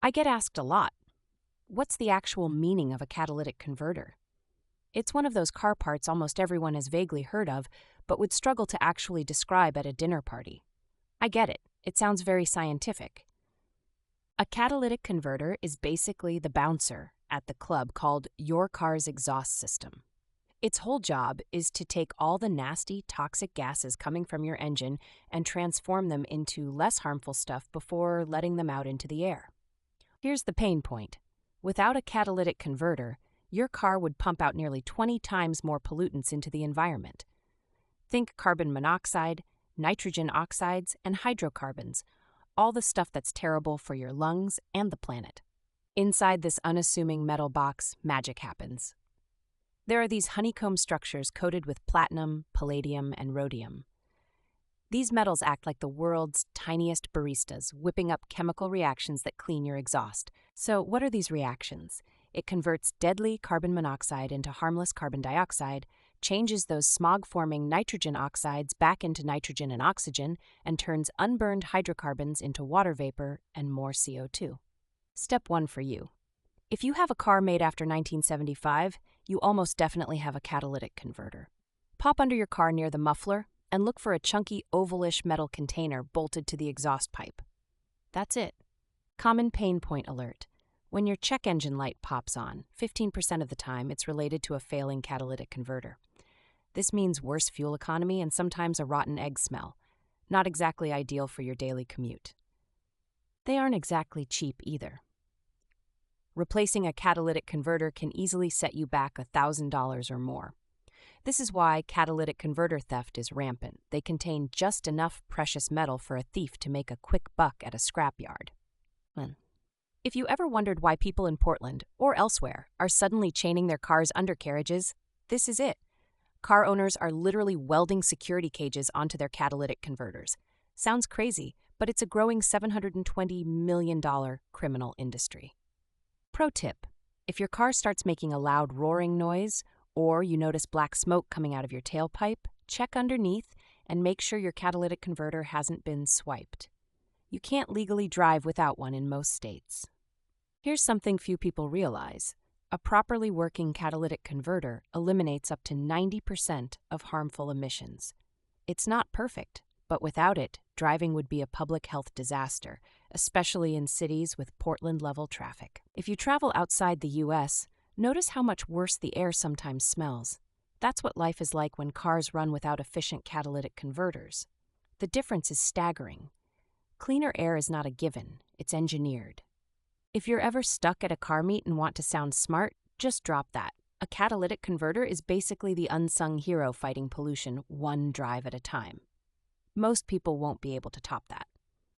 I get asked a lot, what's the actual meaning of a catalytic converter? It's one of those car parts almost everyone has vaguely heard of, but would struggle to actually describe at a dinner party. I get it. It sounds very scientific. A catalytic converter is basically the bouncer at the club called your car's exhaust system. Its whole job is to take all the nasty, toxic gases coming from your engine and transform them into less harmful stuff before letting them out into the air. Here's the pain point. Without a catalytic converter, your car would pump out nearly 20 times more pollutants into the environment. Think carbon monoxide, nitrogen oxides, and hydrocarbons, all the stuff that's terrible for your lungs and the planet. Inside this unassuming metal box, magic happens. There are these honeycomb structures coated with platinum, palladium, and rhodium. These metals act like the world's tiniest baristas, whipping up chemical reactions that clean your exhaust. So, what are these reactions? It converts deadly carbon monoxide into harmless carbon dioxide, changes those smog-forming nitrogen oxides back into nitrogen and oxygen, and turns unburned hydrocarbons into water vapor and more CO2. Step 1 for you. If you have a car made after 1975, you almost definitely have a catalytic converter. Pop under your car near the muffler and look for a chunky ovalish metal container bolted to the exhaust pipe. That's it. Common pain point alert. When your check engine light pops on, 15% of the time it's related to a failing catalytic converter. This means worse fuel economy and sometimes a rotten egg smell. Not exactly ideal for your daily commute. They aren't exactly cheap either. Replacing a catalytic converter can easily set you back $1,000 or more. This is why catalytic converter theft is rampant. They contain just enough precious metal for a thief to make a quick buck at a scrapyard. If you ever wondered why people in Portland, or elsewhere, are suddenly chaining their cars' undercarriages, this is it. Car owners are literally welding security cages onto their catalytic converters. Sounds crazy, but it's a growing $720 million criminal industry. Pro tip: if your car starts making a loud roaring noise, or you notice black smoke coming out of your tailpipe, check underneath and make sure your catalytic converter hasn't been swiped. You can't legally drive without one in most states. Here's something few people realize. A properly working catalytic converter eliminates up to 90% of harmful emissions. It's not perfect, but without it, driving would be a public health disaster, especially in cities with Portland-level traffic. If you travel outside the U.S., notice how much worse the air sometimes smells. That's what life is like when cars run without efficient catalytic converters. The difference is staggering. Cleaner air is not a given, it's engineered. If you're ever stuck at a car meet and want to sound smart, just drop that. A catalytic converter is basically the unsung hero fighting pollution one drive at a time. Most people won't be able to top that.